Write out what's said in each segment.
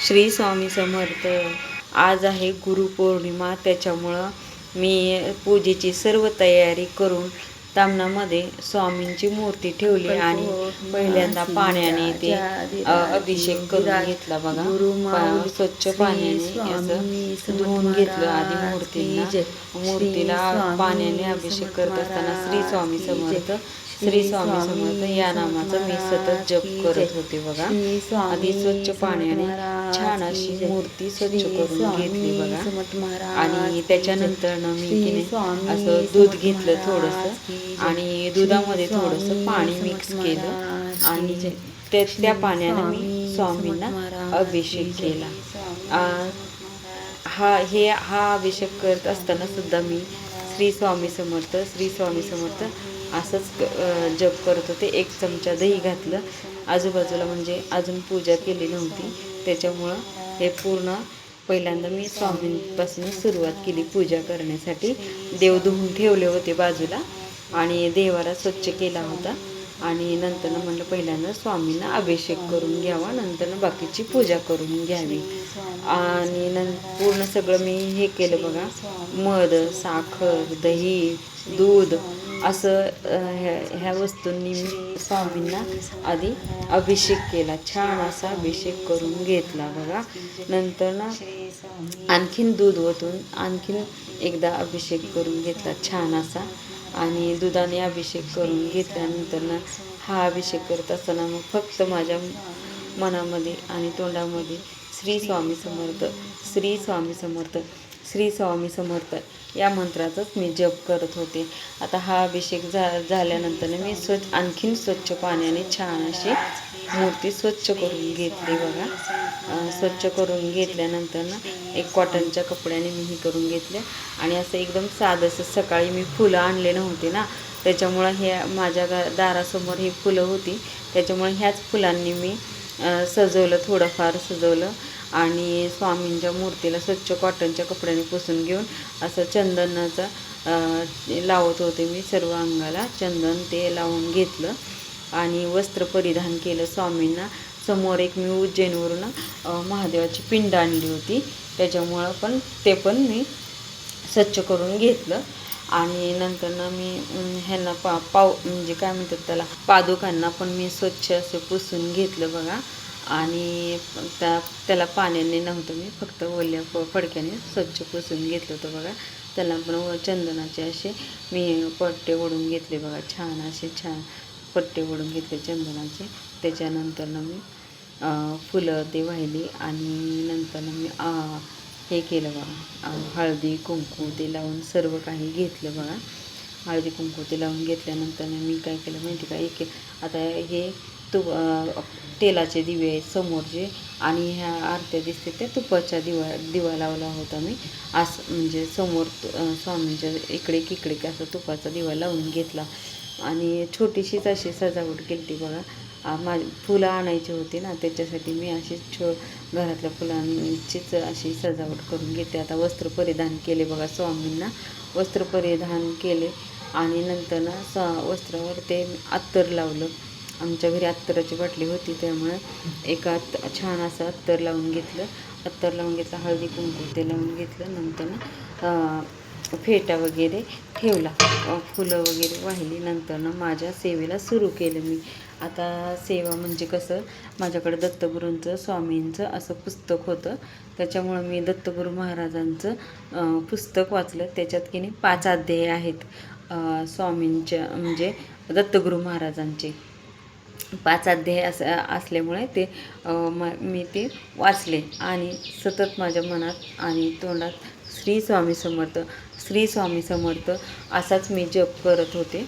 श्री स्वामी समर्थ. आज आहे गुरुपौर्णिमा, त्याच्यामुळं मी पूजेची सर्व तयारी करून तामणामध्ये स्वामींची मूर्ती ठेवली आणि पहिल्यांदा पाण्याने ते अभिषेक करून घेतला बघा. स्वच्छ पाण्याने असं धुवून घेतलं आधी मूर्तीला पाण्याने अभिषेक करत असताना श्री स्वामी समर्थ श्री स्वामी समर्थ या नामाचा मी सतत जप करत होते बघा. आधी स्वच्छ पाण्याने छान अशी मूर्ती स्वच्छ करून घेतली बघा. आणि त्याच्यानंतर मी असं दूध घेतलं थोडंसं आणि दुधामध्ये थोडंसं पाणी मिक्स केलं आणि त्या पाण्यानं मी स्वामींना अभिषेक केला. हा अभिषेक करत असताना सुद्धा मी श्री स्वामी समर्थ श्री स्वामी समर्थ असंच जप करत होते. 1 चमचा दही घातलं आजूबाजूला, म्हणजे अजून पूजा केली नव्हती, त्याच्यामुळं हे पूर्ण पहिल्यांदा मी स्वामींपासून सुरुवात केली पूजा करण्यासाठी. देव धुवून ठेवले होते बाजूला आणि देवाला स्वच्छ केला होता आणि नंतर म्हणलं पहिल्यांदा स्वामींना अभिषेक करून घ्यावा, नंतर बाकीची पूजा करून घ्यावी. आणि पूर्ण सगळं मी हे केलं बघा. मध, साखर, दही, दूध असं ह्या वस्तूंनी मी स्वामींना आधी अभिषेक केला. छान असा अभिषेक करून घेतला बघा. नंतर आणखीन दूध ओतून आणखीन एकदा अभिषेक करून घेतला छान असा. आणि दुधाने अभिषेक करून घेतल्यानंतर हा अभिषेक करत असताना मग फक्त माझ्या मनामध्ये आणि तोंडामध्ये श्री स्वामी समर्थ श्री स्वामी समर्थ श्री स्वामी समर्थ या मंत्राचाच मी जप करत होते. आता हा अभिषेक झाल्यानंतर मी आणखीन स्वच्छ पाण्याने छान अशी मूर्ती स्वच्छ करून घेतली बघा. स्वच्छ करून घेतल्यानंतर एक कॉटनच्या कपड्याने मी हे करून घेतले आणि असं एकदम साधंसं. सकाळी मी फुलं आणले नव्हते ना, त्याच्यामुळं हे माझ्या दारासमोर ही फुलं होती, त्याच्यामुळे ह्याच फुलांनी मी सजवलं, थोडंफार सजवलं आणि स्वामींच्या मूर्तीला स्वच्छ कॉटनच्या कपड्याने पुसून घेऊन असं चंदनाचा लावत होते. मी सर्व अंगाला चंदन ते लावून घेतलं आणि वस्त्र परिधान केलं स्वामींना. समोर एक मी उज्जैनवरून महादेवाची पिंड आणली होती, त्याच्यामुळं ते पण मी स्वच्छ करून घेतलं. आणि नंतर मी ह्यांना म्हणजे काय म्हणतात त्याला, पादुकांना पण मी स्वच्छ असं पुसून घेतलं बघा. आणि त्याला पाण्याने नव्हतं, मी फक्त ओल्या फडक्याने स्वच्छ पुसून घेतलं होतं बघा. त्याला पण चंदनाचे असे मी पट्टे ओढून घेतले बघा. छान पट्टे ओढून घेतले चंदनाचे. त्याच्यानंतर मी फुलं ते वाहिली आणि नंतर मी हे केलं बघा. हळदी कुंकू ते लावून सर्व काही घेतलं बघा. हळदी कुंकू ते लावून घेतल्यानंतर मी काय केलं माहिती का, आता हे तेलाचे दिवे आहेत समोरचे आणि ह्या आरत्या दिसते त्या तुपाच्या दिवा लावला होता मी. असं म्हणजे समोर स्वामींच्या इकडे असा तुपाचा दिवा लावून घेतला आणि छोटीशीच अशी सजावट केली ती बघा. फुलं आणायची होती ना, त्याच्यासाठी मी अशी घरातल्या फुलांचीच अशी सजावट करून घेते. आता वस्त्र परिधान केले बघा स्वामींना. वस्त्र परिधान केले आणि नंतर वस्त्रावर ते अत्तर लावलं. आमच्या घरी अत्तराची बाटली होती, त्यामुळे एका छान असं अत्तर लावून घेतलं. हळदी कुंकू ते लावून घेतलं. नंतर फेटा वगैरे ठेवला, फुलं वगैरे वाहिली. नंतर माझ्या सेवेला सुरू केलं मी. आता सेवा म्हणजे कसं, माझ्याकडे दत्तगुरूंचं स्वामींचं असं पुस्तक होतं, त्याच्यामुळं मी दत्तगुरू महाराजांचं पुस्तक वाचलं. त्याच्यात की नाही 5 अध्याय आहेत स्वामींच्या, म्हणजे दत्तगुरू महाराजांचे 5 अध्याय असल्यामुळे ते मी ते वाचले आणि सतत माझ्या मनात आणि तोंडात श्री स्वामी समर्थ श्री स्वामी समर्थ असाच मी जप करत होते.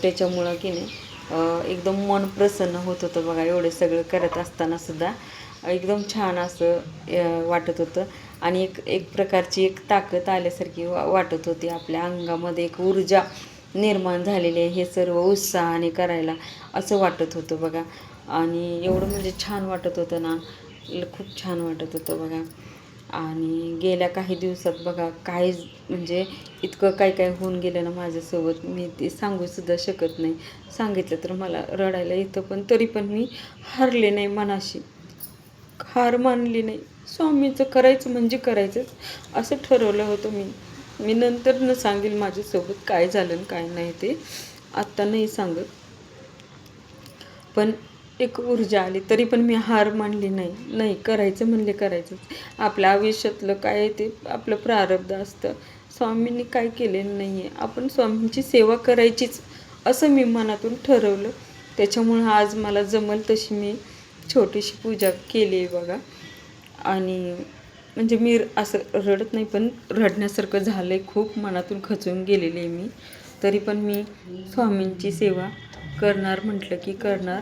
त्याच्यामुळं की नाही एकदम मन प्रसन्न होत होतं बघा. एवढे सगळं करत असताना सुद्धा एकदम छान असं वाटत होतं. आणि एक एक प्रकारची एक ताकद आल्यासारखी वाटत होती. आपल्या अंगामध्ये एक ऊर्जा निर्माण झालेली आहे हे सर्व उत्साहाने करायला असं वाटत होतं बघा. आणि एवढं म्हणजे छान वाटत होतं ना, खूप छान वाटत होतं बघा. आणि गेल्या काही दिवसात बघा काय म्हणजे इतकं काय काय होऊन गेलं ना माझ्यासोबत, मी ते सांगूसुद्धा शकत नाही. सांगितलं तर मला रडायला येतं, पण तरी पण मी हारले नाही, मनाशी हार मानली नाही. स्वामीचं करायचं म्हणजे करायचंच असं ठरवलं होतं मी नंतर न सांगेल माझ्यासोबत काय झालं आणि काय नाही ते आत्ता नाही सांगत. पण एक ऊर्जा आली तरी पण मी हार मानली नाही. नाही, करायचं म्हणले करायचंच. आपल्या आयुष्यातलं काय आहे ते आपलं प्रारब्ध असतं. स्वामींनी काय केलेलं नाही आहे, आपण स्वामींची सेवा करायचीच असं मी मनातून ठरवलं. त्याच्यामुळं आज मला जमल तशी मी छोटीशी पूजा केली आहे बघा. आणि म्हणजे मी असं रडत नाही, पण रडण्यासारखं झालं आहे, खूप मनातून खचून गेलेली आहे मी. तरी पण मी स्वामींची सेवा करणार म्हटलं की करणार,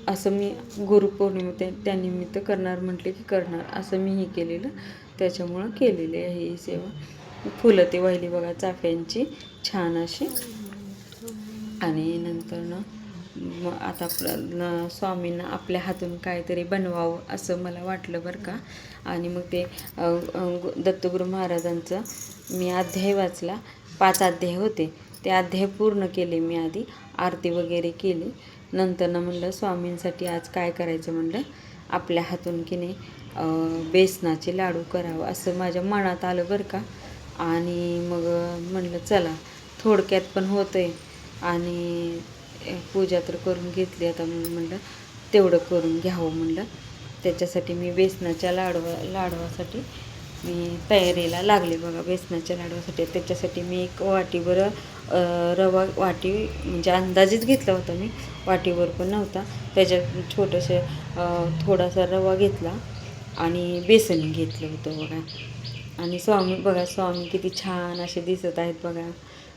असं मी गुरुपौर्णिमा त्यानिमित्त करणार म्हटले की करणार असं मी हे केलेलं. त्याच्यामुळं केलेली आहे ही सेवा. फुलं ते वाहिली बघा चाफ्यांची छान अशी. आणि नंतर ना मग आता स्वामींना आपल्या हातून काहीतरी बनवावं असं मला वाटलं बरं का. आणि मग ते दत्तगुरू महाराजांचं मी अध्याय वाचला. 5 अध्याय होते, ते अध्याय पूर्ण केले मी. आधी आरती वगैरे केली. नंतर म्हणलं स्वामींसाठी आज काय करायचं म्हणलं, आपल्या हातून की नाही बेसनाचे लाडू करावं असं माझ्या मनात आलं बरं का. आणि मग म्हणलं चला थोडक्यात पण होतं आहे आणि पूजा तर करून घेतली, आता म्हणलं तेवढं करून घ्यावं म्हणलं. त्याच्यासाठी मी बेसनाच्या लाडवासाठी मी तयारीला लागले बघा. बेसनाच्या लाडवासाठी त्याच्यासाठी मी एक वाटीभर रवा, वाटी म्हणजे अंदाजेच घेतला होता मी, वाटीभर पण नव्हता. त्याच्यात थोडासा रवा घेतला आणि बेसन घेतलं होतं बघा. आणि स्वामी किती छान असे दिसत आहेत बघा.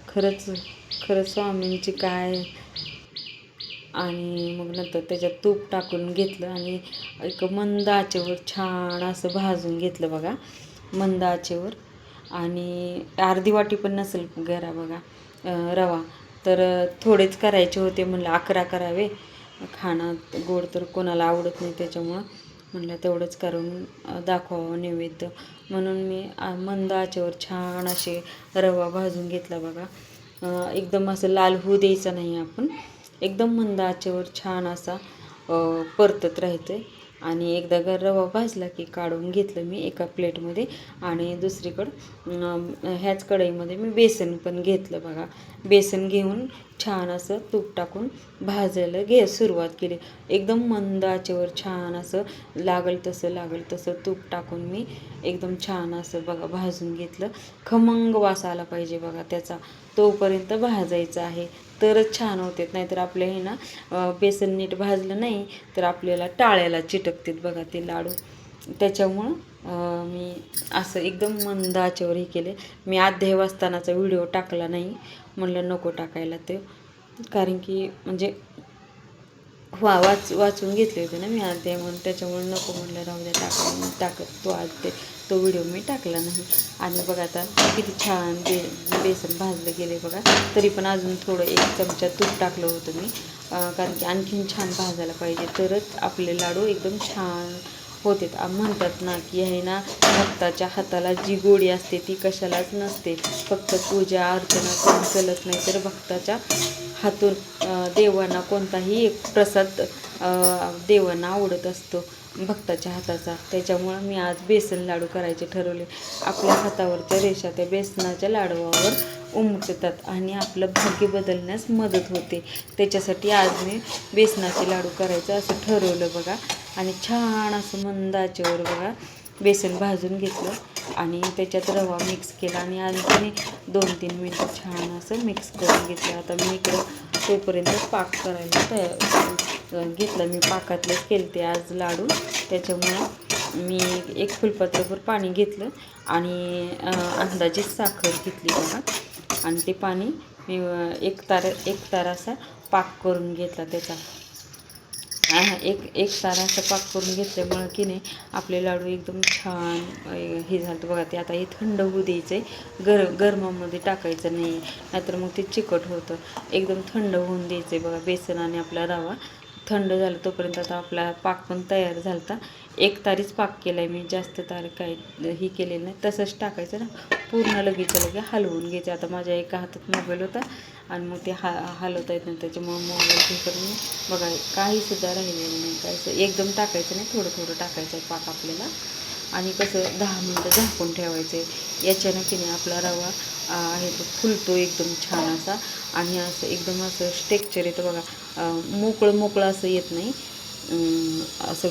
खरंच स्वामींची काय. आणि मग नंतर त्याच्यात तूप टाकून घेतलं आणि एक मंद आचेवर छान असं भाजून घेतलं बघा, मंद आचेवर. आणि अर्धी वाटी पण नसेल गरा बघा रवा, तर थोडेच करायचे होते. म्हणलं 11 करावे, खाणं गोड तर कोणाला आवडत नाही, त्याच्यामुळं म्हणलं तेवढंच करून दाखवावं नैवेद्य म्हणून मी मंद आचेवर छान असे रवा भाजून घेतला बघा. एकदम असं लाल होऊ द्यायचं नाही आपण, एकदम मंद आचेवर छान असा परतत राहायचं. आणि एकदा रवा भाजला की काढून घेतलं मी एका प्लेटमध्ये. आणि दुसरीकडं ह्याच कढईमध्ये मी बेसन पण घेतलं बघा. बेसन घेऊन छान असं तूप टाकून भाजायला सुरुवात केली. एकदम मंद आचेवर छान असं लागल तसं तूप टाकून मी एकदम छान असं बघा भाजून घेतलं. खमंग वास आला पाहिजे बघा त्याचा, तोपर्यंत भाजायचं आहे तरच छान होते. नाहीतर आपले हे ना बेसन नीट भाजलं नाही तर आपल्याला टाळ्याला चिटकतात बघा ते लाडू. त्याच्यामुळं मी असं एकदम मंद आचेवर हे केले. मी अध्याय वाचतानाचा व्हिडिओ टाकला नाही, म्हणलं नको टाकायला ते, कारण की म्हणजे वाचून घेतले होते ना मी अध्याय म्हणून, त्याच्यामुळे नको म्हणलं राहू द्या तो व्हिडिओ मी टाकला नाही. आणि बघा आता किती छान बेसन भाजलं गेले बघा. तरी पण अजून थोडं 1 चमचा तूप टाकलं होतं मी, कारण की आणखीन छान भाजायला पाहिजे तरच आपले लाडू एकदम छान होते. म्हणतात ना की आहे ना, भक्ताच्या हाताला जी गोडी असते ती कशालाच नसते. फक्त पूजा अर्चना करून चलत नाही, तर भक्ताच्या हातून देवांना कोणताही एक प्रसाद देवांना आवडत असतो भक्ताच्या हाताचा. त्याच्यामुळं मी आज बेसन लाडू करायचे ठरवले. आपल्या हातावरच्या रेषा त्या बेसनाच्या लाडवावर उमटतात आणि आपलं भाग्य बदलण्यास मदत होते. त्याच्यासाठी आज मी बेसनाचे लाडू करायचं असं ठरवलं बघा. आणि छान असं मंद आचेवर बघा बेसन भाजून घेतलं आणि त्याच्यात रवा मिक्स केला आणि आणखी 2-3 मिनटं छान असं मिक्स करून घेतलं. आता मी इकडं तोपर्यंत पाक करायला घेतलं. मी पाकातलेच केले ते आज लाडू. त्याच्यामुळं मी 1 फुलपात्रभर पाणी घेतलं आणि अंदाजे साखर घेतली बघा. आणि ते पाणी मी एक तार असा पाक करून घेतला त्याचा. एक सारा असं पाक करून घेतल्यामुळं की नाही आपले लाडू एकदम छान हे झालं बघा. ते आता हे थंड होऊ द्यायचं आहे, गरमामध्ये टाकायचं नाही, नाहीतर मग ते चिकट होतं. एकदम थंड होऊन द्यायचं आहे बघा. बेसन आणि आपला रवा थंड झालं तोपर्यंत आता आपला पाक पण तयार झाला होता. एक तारीच पाक केला आहे मी, जास्त तारी काय ही केलेलं नाही. तसंच टाकायचं ना, पूर्ण लगेच हलवून घ्यायचं. आता माझ्या एका हातात मोबाईल होता आणि मग ते हलवता येत नाही, त्याच्यामुळं मोबाईल हे करून बघा काहीसुद्धा राहिलेलं नाही. काहीच एकदम टाकायचं नाही, थोडं थोडं टाकायचं आहे पाक आपल्याला. आणि कसं 10 मिनटं झाकून ठेवायचं आहे. याच्यानं की नाही आपला रवा आहे तो फुलतो एकदम छान असा. आणि असं एकदम असं टेक्स्चर येतं बघा, मोकळं असं येत नाही. असं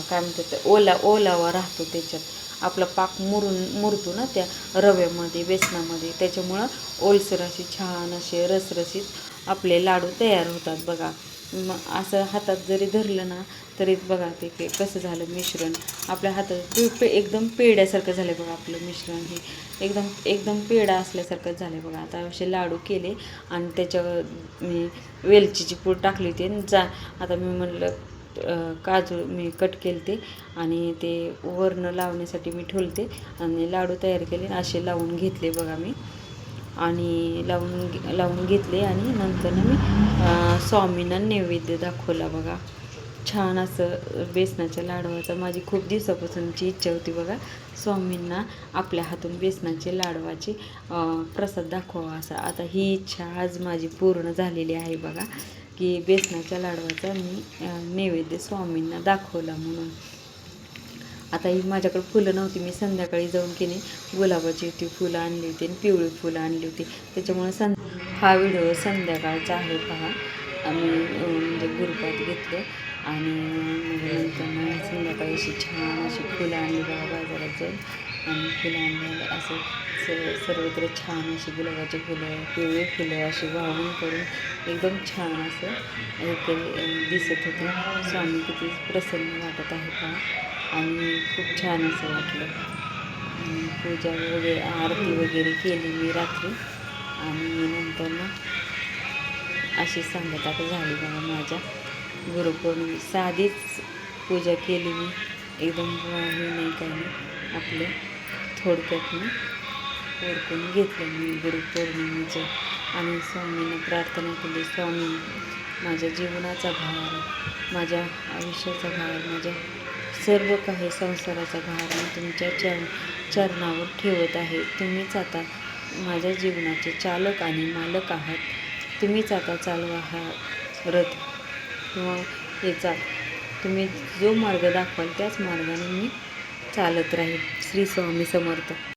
काय म्हणतात, ओलावा राहतो त्याच्यात. आपला पाक मुरतो ना त्या रव्यामध्ये, बेसनामध्ये, त्याच्यामुळं ओलसर अशी छान असे रसरशीत आपले लाडू तयार होतात बघा. मग असं हातात जरी धरलं ना तरी बघा ते कसं झालं मिश्रण आपल्या हातात एकदम पेड्यासारखं झालं बघा. आपलं मिश्रण हे एकदम पेढा असल्यासारखंच झालं बघा. आता असे लाडू केले आणि त्याच्यावर मी वेलचीची पूड टाकली होती आणि आता मी म्हणलं काजू मी कट केले ते आणि ते वरनं लावण्यासाठी मी ठेवले आणि लाडू तयार केले. असे लावून घेतले बघा मी, आणि लावून घेतले. आणि नंतर मी स्वामींना नैवेद्य दाखवला बघा. छान असं बेसनाच्या लाडवाचा माझी खूप दिवसापासूनची इच्छा होती बघा, स्वामींना आपल्या हातून बेसनाचे लाडवाचे प्रसाद दाखवावा असा. आता ही इच्छा आज माझी पूर्ण झालेली आहे बघा, की बेसनाच्या लाडवाचा मी नैवेद्य स्वामींना दाखवला म्हणून. आता ही माझ्याकडे फुलं नव्हती, मी संध्याकाळी जाऊन की नाही गुलाबाची ती फुलं आणली होती आणि पिवळी फुलं आणली होती. त्याच्यामुळे हा व्हिडिओ संध्याकाळचा आहे पहा. आम्ही म्हणजे गुरुपात घेतलं आणि नंतर संध्याकाळी अशी छान अशी फुलं आणली बघा बाजारात जाऊन. आणि फुलं आणलं असं सर्वत्र छान अशी गुलाबाची फुलं, पिवळी फुलं अशी वाहून करून एकदम छान असं दिसत होते. स्वामी किती प्रसन्न वाटत आहे पहा. आणि खूप छान असं वाटलं. पूजा वगैरे आरती वगैरे केली मी रात्री. आणि नंतर मग अशी सांगता झाली बघा माझ्या गुरुपौर्णिमे. साधीच पूजा केली मी, एकदम हे नाही काही नाही, आपलं थोडक्यात मी ओळखून घेतलं मी गुरुपौर्णिमेचं. आणि स्वामींना प्रार्थना केली, स्वामी माझ्या जीवनाचा भार, माझ्या आयुष्याचा भार, माझ्या सर्व काही संसाराचा भार मी तुमच्या चरणावर ठेवत आहे. तुम्हीच आता माझ्या जीवनाचे चालक आणि मालक आहात. तुम्हीच आता चालवा हा रथ किंवा याचा तुम्ही जो मार्ग दाखवाल त्याच मार्गाने मी चालत राहील. श्री स्वामी समर्थ.